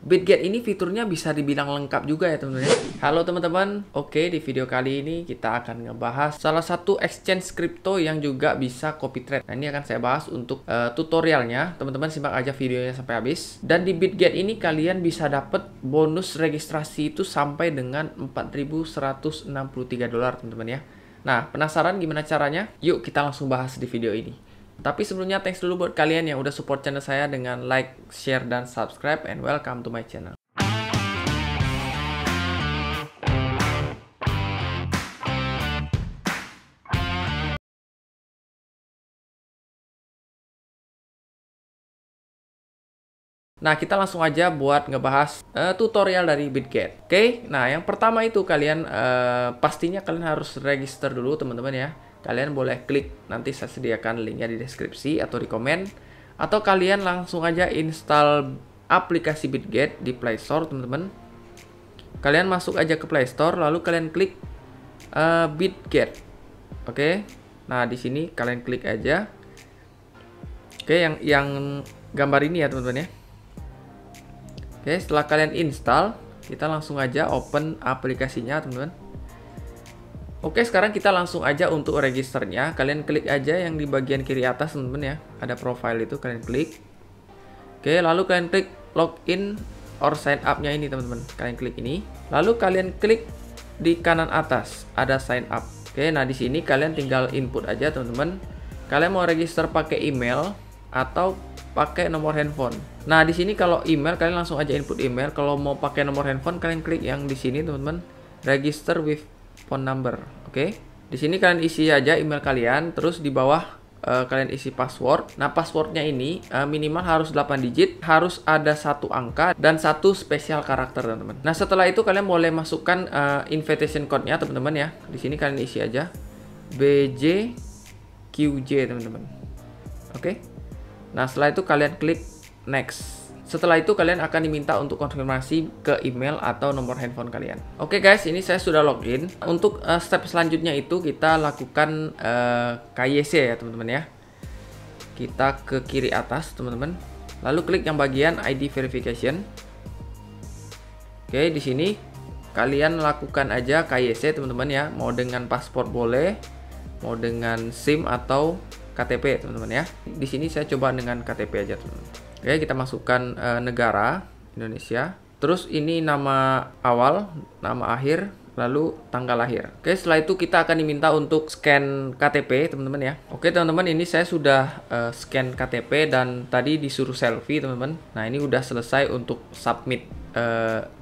Bitget ini fiturnya bisa dibilang lengkap juga ya teman-teman ya. Halo teman-teman, oke di video kali ini kita akan ngebahas salah satu exchange crypto yang juga bisa copy trade. Nah ini akan saya bahas untuk tutorialnya, teman-teman simak aja videonya sampai habis. Dan di Bitget ini kalian bisa dapat bonus registrasi itu sampai dengan $4.163 teman-teman ya. Nah penasaran gimana caranya? Yuk kita langsung bahas di video ini. Tapi sebelumnya thanks dulu buat kalian yang udah support channel saya dengan like, share, dan subscribe, and welcome to my channel. Nah, kita langsung aja buat ngebahas tutorial dari Bitget. Oke, nah yang pertama itu kalian pastinya kalian harus register dulu teman-teman ya. Kalian boleh klik, nanti saya sediakan linknya di deskripsi atau di komen. Atau kalian langsung aja install aplikasi Bitget di Play Store teman-teman. Kalian masuk aja ke Play Store, lalu kalian klik Bitget. Oke, nah di sini kalian klik aja. Oke, yang gambar ini ya teman-teman ya. Oke, setelah kalian install, kita langsung aja open aplikasinya teman-teman. Oke, sekarang kita langsung aja untuk registernya. Kalian klik aja yang di bagian kiri atas teman-teman ya. Ada profile itu, kalian klik. Oke, lalu kalian klik login or sign up-nya ini teman-teman. Kalian klik ini. Lalu kalian klik di kanan atas, ada sign up. Oke, nah di sini kalian tinggal input aja teman-teman. Kalian mau register pakai email atau pakai nomor handphone. Nah, di sini kalau email kalian langsung aja input email. Kalau mau pakai nomor handphone kalian klik yang di sini teman-teman. Register with phone number. Oke. Di sini kalian isi aja email kalian, terus di bawah kalian isi password. Nah, passwordnya ini minimal harus 8 digit, harus ada satu angka dan satu spesial karakter teman-teman. Nah, setelah itu kalian boleh masukkan invitation code-nya teman-teman ya. Di sini kalian isi aja BJQJ teman-teman. Oke. Nah, setelah itu kalian klik next. Setelah itu kalian akan diminta untuk konfirmasi ke email atau nomor handphone kalian. Oke guys, ini saya sudah login. Untuk step selanjutnya itu kita lakukan KYC ya teman-teman ya. Kita ke kiri atas teman-teman. Lalu klik yang bagian ID verification. Oke, di sini kalian lakukan aja KYC teman-teman ya. Mau dengan paspor boleh, mau dengan SIM atau KTP teman-teman ya. Di sini saya coba dengan KTP aja teman-teman. Oke, kita masukkan negara Indonesia. Terus ini nama awal, nama akhir, lalu tanggal lahir. Oke, setelah itu kita akan diminta untuk scan KTP teman-teman ya. Oke teman-teman, ini saya sudah scan KTP dan tadi disuruh selfie teman-teman. Nah, ini udah selesai untuk submit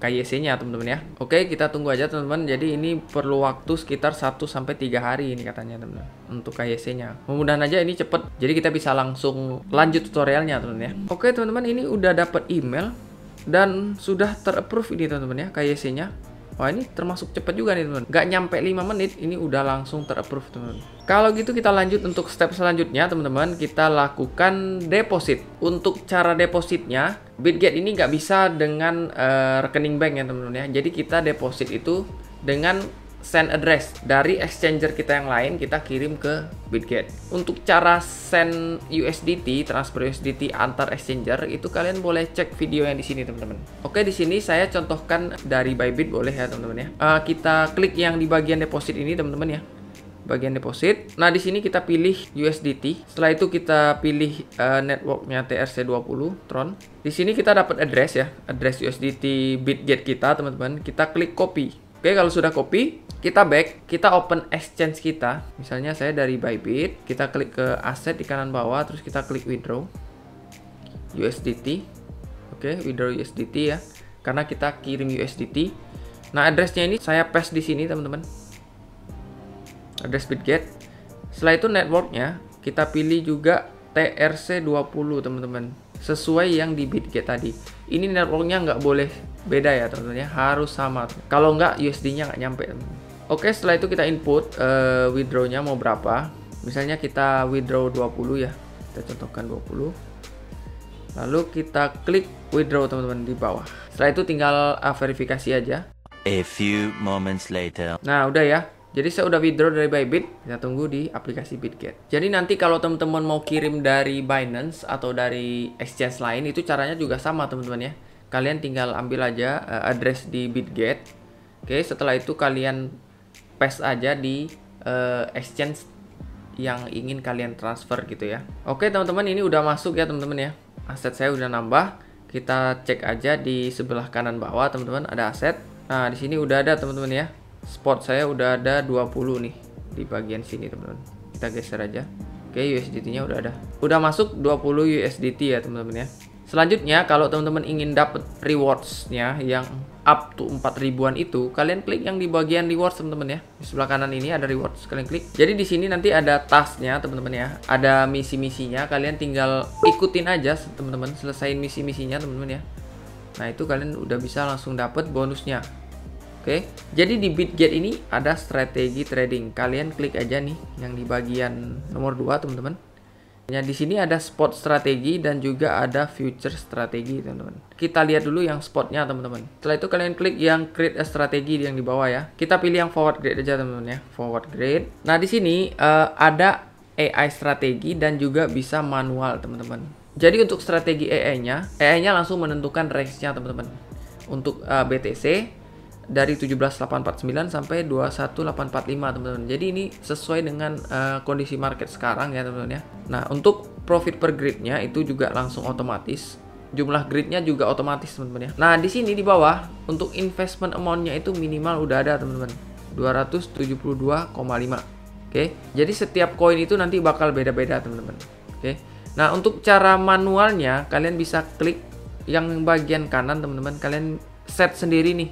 KYC-nya teman-teman ya. Oke, kita tunggu aja teman-teman. Jadi ini perlu waktu sekitar 1-3 hari ini katanya teman-teman untuk KYC-nya. Mudah-mudahan aja ini cepet. Jadi kita bisa langsung lanjut tutorialnya teman-teman ya. Oke teman-teman, ini udah dapat email dan sudah terapprove ini teman-teman ya KYC-nya. Wah, ini termasuk cepat juga nih teman-teman. Nggak nyampe 5 menit ini udah langsung terapprove teman-teman. Kalau gitu kita lanjut untuk step selanjutnya teman-teman. Kita lakukan deposit. Untuk cara depositnya, Bitget ini nggak bisa dengan rekening bank ya teman-teman ya. Jadi kita deposit itu dengan send address dari exchanger kita yang lain, kita kirim ke Bitget. Untuk cara send USDT, transfer USDT antar exchanger itu kalian boleh cek video yang di sini teman-teman. Oke, di sini saya contohkan dari Bybit boleh ya teman-teman ya. Kita klik yang di bagian deposit ini teman-teman ya. Bagian deposit. Nah, di sini kita pilih USDT. Setelah itu kita pilih networknya TRC20 Tron. Di sini kita dapat address ya, address USDT Bitget kita teman-teman. Kita klik copy. Oke, kalau sudah copy, kita back, kita open exchange kita. Misalnya saya dari Bybit, kita klik ke aset di kanan bawah, terus kita klik withdraw USDT. Oke, withdraw USDT ya, karena kita kirim USDT. Nah, addressnya ini saya paste di sini teman-teman, address Bitget. Setelah itu networknya kita pilih juga TRC20 teman-teman, sesuai yang di Bitget tadi. Ini networknya nggak boleh beda ya teman-teman ya, harus sama. Kalau nggak USD-nya nggak nyampe teman-teman. Oke, setelah itu kita input withdraw-nya mau berapa. Misalnya kita withdraw 20 ya, kita contohkan 20. Lalu kita klik withdraw teman-teman di bawah. Setelah itu tinggal verifikasi aja. A few moments later. Nah, udah ya. Jadi saya udah withdraw dari Bybit, kita tunggu di aplikasi Bitget. Jadi nanti kalau teman-teman mau kirim dari Binance atau dari exchange lain, itu caranya juga sama teman-teman ya. kalian tinggal ambil aja address di Bitget. Oke, setelah itu kalian paste aja di exchange yang ingin kalian transfer gitu ya. Oke teman-teman, ini udah masuk ya teman-teman ya. Aset saya udah nambah. Kita cek aja di sebelah kanan bawah teman-teman, ada aset. Nah, di sini udah ada teman-teman ya. Spot saya udah ada 20 nih di bagian sini teman-teman. Kita geser aja. Oke, USDT-nya udah ada. Udah masuk 20 USDT ya teman-teman ya. Selanjutnya, kalau teman-teman ingin dapat rewards-nya yang up to 4.000-an itu, kalian klik yang di bagian rewards teman-teman ya. Di sebelah kanan ini ada rewards, kalian klik. Jadi di sini nanti ada task-nya teman-teman ya. Ada misi-misinya, kalian tinggal ikutin aja teman-teman, selesain misi-misinya teman-teman ya. Nah, itu kalian udah bisa langsung dapat bonusnya. Oke. Jadi di Bitget ini ada strategi trading. Kalian klik aja nih yang di bagian nomor 2 teman-teman. Ya, di sini ada spot strategi dan juga ada future strategi teman-teman. Kita lihat dulu yang spotnya teman-teman. Setelah itu kalian klik yang create a strategi yang di bawah ya. Kita pilih yang forward grade aja teman-teman ya, forward grade. Nah di sini ada AI strategi dan juga bisa manual teman-teman. Jadi untuk strategi AI-nya langsung menentukan range-nya teman-teman. Untuk BTC dari 17849 sampai 21845 teman-teman. Jadi ini sesuai dengan kondisi market sekarang ya teman-teman ya. Nah, untuk profit per grid-nya itu juga langsung otomatis. Jumlah grid-nya juga otomatis teman-teman ya. Nah, di sini di bawah untuk investment amount-nya itu minimal udah ada teman-teman. 272,5. Oke. Jadi setiap koin itu nanti bakal beda-beda teman-teman. Oke. Nah, untuk cara manualnya kalian bisa klik yang bagian kanan teman-teman. Kalian set sendiri nih.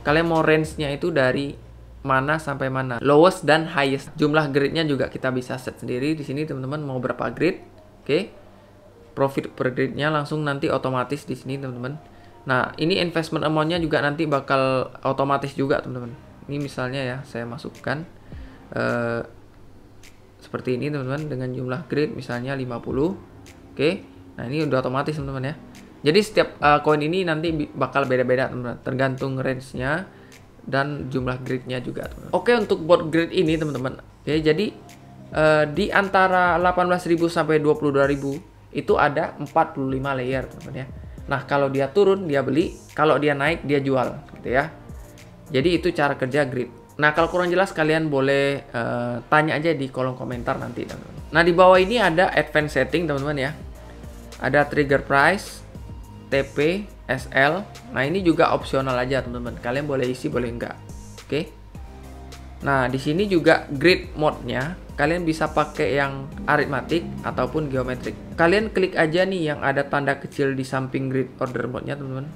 Kalian mau range-nya itu dari mana sampai mana, lowest dan highest. Jumlah grid-nya juga kita bisa set sendiri di sini teman-teman, mau berapa grid. Oke. Profit per grid-nya langsung nanti otomatis di sini teman-teman. Nah, ini investment amount-nya juga nanti bakal otomatis juga teman-teman. Ini misalnya ya, saya masukkan seperti ini teman-teman dengan jumlah grid misalnya 50. Oke. Nah, ini udah otomatis teman-teman ya. Jadi setiap koin ini nanti bakal beda-beda teman-teman, tergantung range-nya dan jumlah grid-nya juga teman-teman. Oke, untuk bot grid ini teman-teman. Oke, jadi di antara 18.000 sampai 22.000 itu ada 45 layer teman-teman ya. Nah, kalau dia turun dia beli, kalau dia naik dia jual gitu ya. Jadi itu cara kerja grid. Nah, kalau kurang jelas kalian boleh tanya aja di kolom komentar nanti teman-teman. Nah, di bawah ini ada advanced setting teman-teman ya. Ada trigger price, TP, SL. Nah, ini juga opsional aja teman-teman. Kalian boleh isi, boleh enggak. Oke. Nah, di sini juga grid mode-nya kalian bisa pakai yang arithmetic ataupun geometrik. Kalian klik aja nih yang ada tanda kecil di samping grid order mode-nya teman-teman.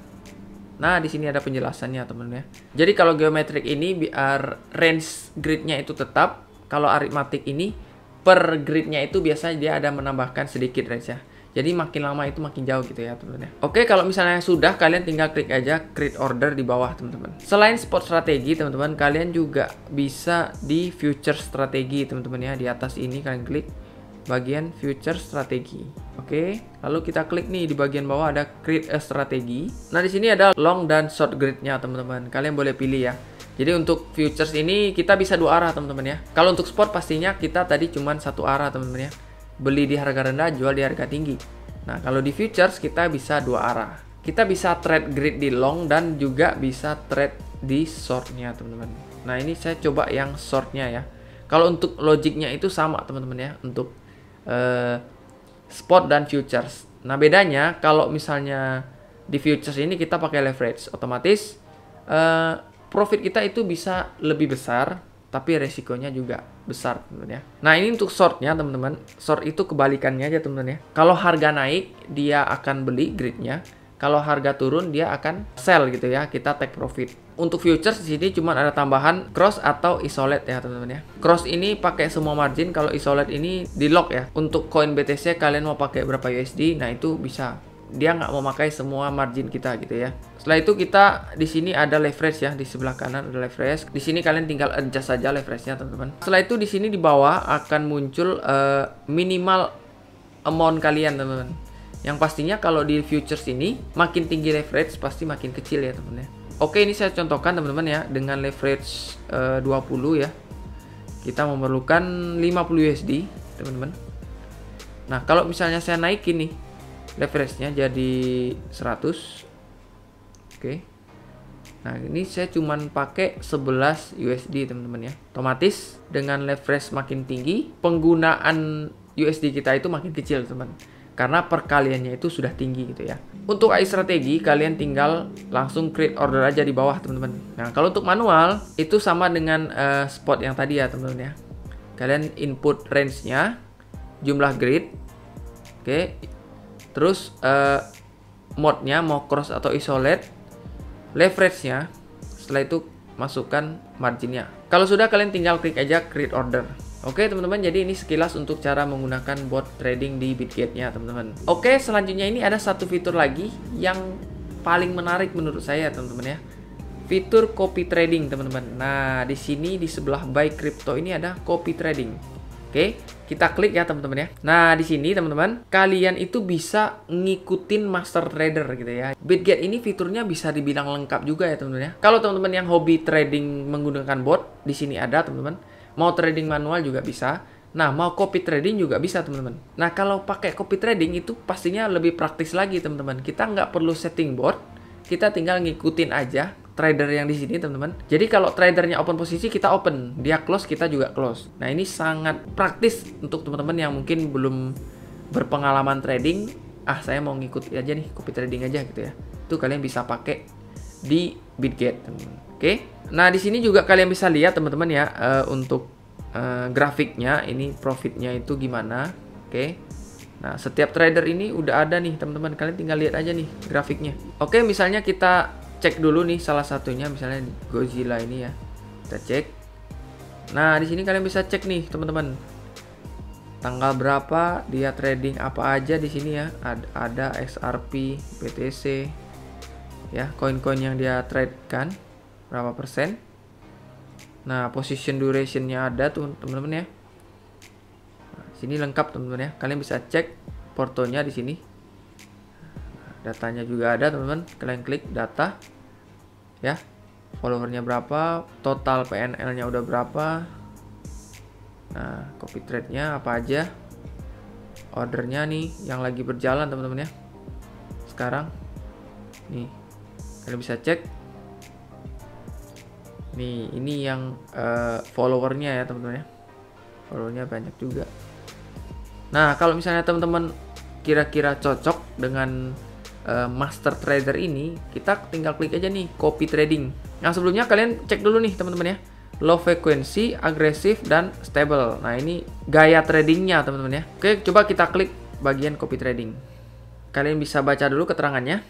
Nah, di sini ada penjelasannya teman-teman ya. Jadi kalau geometrik ini biar range grid-nya itu tetap, kalau arithmetic ini per grid-nya itu biasanya dia ada menambahkan sedikit range ya. Jadi makin lama itu makin jauh gitu ya teman-teman ya. Oke, kalau misalnya sudah, kalian tinggal klik aja create order di bawah teman-teman. Selain spot strategi teman-teman, kalian juga bisa di future strategi teman-teman ya. Di atas ini kalian klik bagian future strategi. Oke, lalu kita klik nih di bagian bawah ada create a strategi. Nah, di sini ada long dan short grid-nya teman-teman. Kalian boleh pilih ya. Jadi untuk futures ini kita bisa dua arah teman-teman ya. Kalau untuk spot pastinya kita tadi cuman satu arah teman-teman ya. Beli di harga rendah, jual di harga tinggi. Nah, kalau di futures kita bisa dua arah. Kita bisa trade grid di long dan juga bisa trade di shortnya teman-teman. Nah, ini saya coba yang shortnya ya. Kalau untuk logiknya itu sama teman-teman ya, untuk spot dan futures. Nah, bedanya kalau misalnya di futures ini kita pakai leverage, otomatis profit kita itu bisa lebih besar, tapi resikonya juga besar teman-teman ya. Nah, ini untuk shortnya teman-teman. Short itu kebalikannya aja teman-teman ya. Kalau harga naik dia akan beli gridnya, kalau harga turun dia akan sell gitu ya. Kita take profit. Untuk futures di sini cuma ada tambahan cross atau isolate ya teman-teman ya. Cross ini pakai semua margin, kalau isolate ini di lock ya. Untuk koin BTC kalian mau pakai berapa USD, nah itu bisa. Dia nggak mau pakai semua margin kita gitu ya. Setelah itu kita di sini ada leverage ya, di sebelah kanan ada leverage. Di sini kalian tinggal adjust saja leverage-nya teman-teman. Setelah itu di sini di bawah akan muncul minimal amount kalian teman-teman. Yang pastinya kalau di futures ini makin tinggi leverage pasti makin kecil ya teman-teman ya. Oke, ini saya contohkan teman-teman ya dengan leverage 20 ya. Kita memerlukan 50 USD teman-teman. Nah, kalau misalnya saya naikin nih leverage-nya jadi 100. Oke. Nah, ini saya cuman pakai 11 USD teman-teman ya. Otomatis dengan leverage makin tinggi, penggunaan USD kita itu makin kecil teman. Karena perkaliannya itu sudah tinggi gitu ya. Untuk AI strategi, kalian tinggal langsung create order aja di bawah teman-teman. Nah, kalau untuk manual, itu sama dengan spot yang tadi ya teman-teman ya. Kalian input range-nya, jumlah grid. Oke. Terus mode-nya mau cross atau isolate. Leverage-nya, setelah itu masukkan marginnya. Kalau sudah, kalian tinggal klik aja create order. Oke teman-teman, jadi ini sekilas untuk cara menggunakan bot trading di Bitget-nya teman-teman. Oke, selanjutnya ini ada satu fitur lagi yang paling menarik menurut saya teman-teman ya. Fitur copy trading teman-teman. Nah, di sini di sebelah buy crypto ini ada copy trading. Oke, kita klik ya teman-teman ya. Nah, di sini teman-teman, kalian itu bisa ngikutin master trader gitu ya. Bitget ini fiturnya bisa dibilang lengkap juga ya teman-teman ya. Kalau teman-teman yang hobi trading menggunakan bot, di sini ada teman-teman. Mau trading manual juga bisa. Nah, mau copy trading juga bisa teman-teman. Nah, kalau pakai copy trading itu pastinya lebih praktis lagi teman-teman. Kita nggak perlu setting bot, kita tinggal ngikutin aja trader yang di sini teman-teman. Jadi kalau tradernya open posisi, kita open, dia close, kita juga close. Nah, ini sangat praktis untuk teman-teman yang mungkin belum berpengalaman trading. Saya mau ngikut aja nih, copy trading aja gitu ya. Itu kalian bisa pakai di Bitget teman-teman. Oke. Nah, di sini juga kalian bisa lihat teman-teman ya, untuk grafiknya, ini profitnya itu gimana. Oke. Nah, setiap trader ini udah ada nih teman-teman. Kalian tinggal lihat aja nih grafiknya. Oke, misalnya kita cek dulu nih salah satunya, misalnya Godzilla ini ya. Kita cek. Nah, di sini kalian bisa cek nih teman-teman. Tanggal berapa dia trading apa aja di sini ya. Ada XRP, BTC. Ya, koin-koin yang dia trade kan. Berapa persen. Nah, position duration-nya ada tuh teman-teman ya. Nah, sini lengkap teman-teman ya. Kalian bisa cek portonya di sini. Datanya juga ada teman-teman. Kalian klik data ya, followernya berapa, total PNL-nya udah berapa. Nah, copy trade-nya apa aja, ordernya nih yang lagi berjalan teman-teman ya. Sekarang nih kalian bisa cek nih, ini yang followernya ya teman-teman ya. Followernya banyak juga. Nah, kalau misalnya teman-teman kira-kira cocok dengan master trader ini, kita tinggal klik aja nih copy trading. Nah, sebelumnya kalian cek dulu nih teman-teman ya, low frequency, agresif, dan stable. Nah, ini gaya tradingnya teman-teman ya. Oke, coba kita klik bagian copy trading. Kalian bisa baca dulu keterangannya.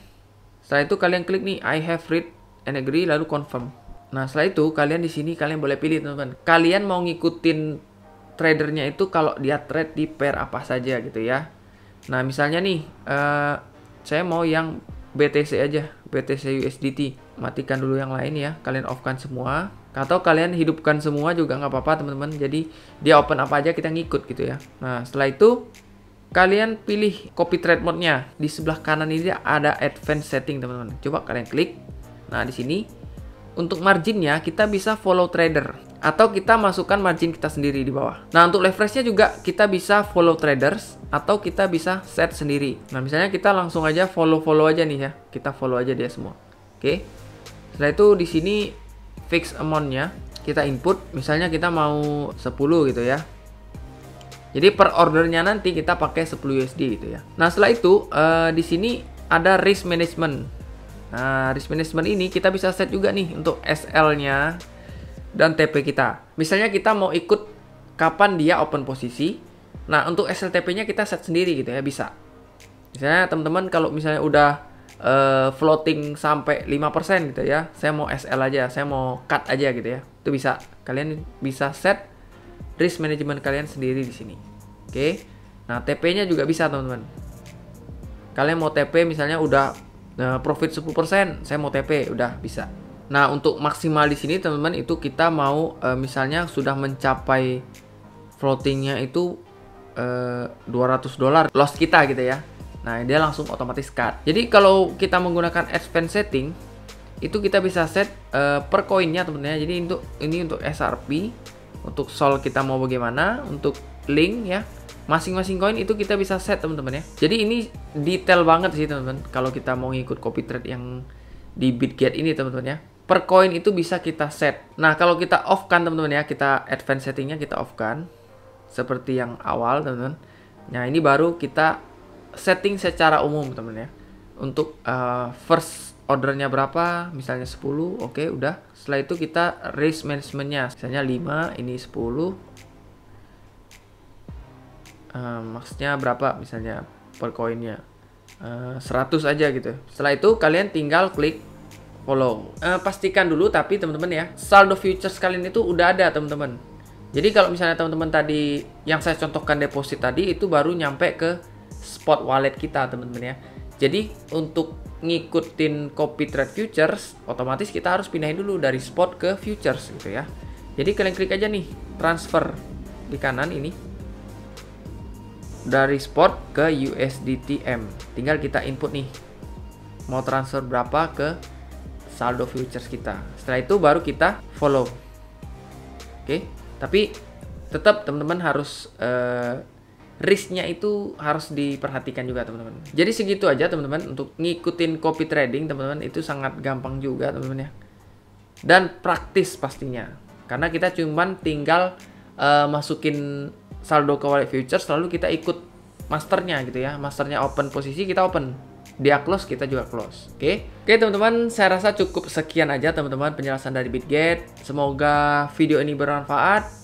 Setelah itu kalian klik nih I have read and agree, lalu confirm. Nah, setelah itu kalian di sini kalian boleh pilih teman-teman. Kalian mau ngikutin tradernya itu kalau dia trade di pair apa saja gitu ya. Nah, misalnya nih saya mau yang BTC aja, BTC USDT. Matikan dulu yang lain ya, kalian off-kan semua. Atau kalian hidupkan semua juga nggak apa-apa teman-teman. Jadi dia open apa aja kita ngikut gitu ya. Nah, setelah itu kalian pilih copy trade mode-nya. Di sebelah kanan ini ada advanced setting teman-teman. Coba kalian klik. Nah, di sini untuk marginnya kita bisa follow trader, atau kita masukkan margin kita sendiri di bawah. Nah, untuk leverage-nya juga kita bisa follow traders, atau kita bisa set sendiri. Nah, misalnya kita langsung aja follow aja nih ya. Kita follow aja dia semua. Oke. Setelah itu di sini fix amount-nya kita input. Misalnya kita mau 10 gitu ya. Jadi per ordernya nanti kita pakai 10 USD gitu ya. Nah, setelah itu di sini ada risk management. Nah, risk management ini kita bisa set juga nih untuk SL-nya dan TP kita. Misalnya kita mau ikut kapan dia open posisi. Nah, untuk SLTP-nya kita set sendiri gitu ya, bisa. Misalnya teman-teman kalau misalnya udah floating sampai 5% gitu ya, saya mau SL aja, saya mau cut aja gitu ya. Itu bisa. Kalian bisa set risk management kalian sendiri di sini. Oke. Nah, TP-nya juga bisa, teman-teman. Kalian mau TP misalnya udah profit 10%, saya mau TP, udah bisa. Nah, untuk maksimal di sini teman-teman itu kita mau misalnya sudah mencapai floatingnya itu $200 loss kita gitu ya. Nah, dia langsung otomatis cut. Jadi kalau kita menggunakan advanced setting itu kita bisa set per koinnya teman-teman ya. Jadi ini untuk SRP, untuk Sol kita mau bagaimana, untuk link ya. Masing-masing koin itu kita bisa set teman-teman ya. Jadi ini detail banget sih teman-teman. Kalau kita mau ngikut copy trade yang di Bitget ini teman-teman ya. Per koin itu bisa kita set. Nah, kalau kita off kan teman-teman ya, kita advance settingnya kita off kan. Seperti yang awal teman-teman. Nah, ini baru kita setting secara umum teman-teman ya. Untuk first ordernya berapa, misalnya 10, oke, udah. Setelah itu kita risk managementnya, misalnya 5, ini 10. Maksudnya berapa misalnya per koinnya, 100 aja gitu. Setelah itu kalian tinggal klik follow. Pastikan dulu tapi teman-teman ya, saldo futures kalian itu udah ada teman-teman. Jadi kalau misalnya teman-teman tadi yang saya contohkan deposit tadi itu baru nyampe ke spot wallet kita teman-teman ya. Jadi untuk ngikutin copy trade futures, otomatis kita harus pindahin dulu dari spot ke futures gitu ya. Jadi kalian klik aja nih transfer di kanan ini, dari spot ke USDTM. Tinggal kita input nih mau transfer berapa ke saldo futures kita. Setelah itu baru kita follow. Oke, tapi tetap teman-teman harus risknya itu harus diperhatikan juga teman-teman. Jadi segitu aja teman-teman untuk ngikutin copy trading teman-teman, itu sangat gampang juga teman-teman ya. Dan praktis pastinya. Karena kita cuman tinggal masukin saldo ke wallet futures, lalu kita ikut masternya gitu ya. Masternya open posisi, kita open. Dia close, kita juga close. Oke teman-teman, saya rasa cukup sekian aja teman-teman penjelasan dari Bitget. Semoga video ini bermanfaat.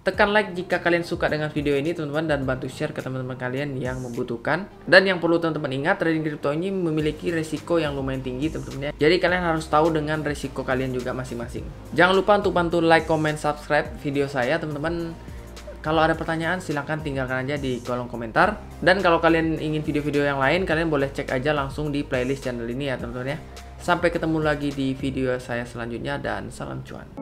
Tekan like jika kalian suka dengan video ini teman-teman, dan bantu share ke teman-teman kalian yang membutuhkan. Dan yang perlu teman-teman ingat, trading kripto ini memiliki resiko yang lumayan tinggi teman-teman ya. Jadi kalian harus tahu dengan resiko kalian juga masing-masing. Jangan lupa untuk bantu like, comment, subscribe video saya teman-teman. Kalau ada pertanyaan silahkan tinggalkan aja di kolom komentar. Dan kalau kalian ingin video-video yang lain, kalian boleh cek aja langsung di playlist channel ini ya teman-teman ya. Sampai ketemu lagi di video saya selanjutnya dan salam cuan.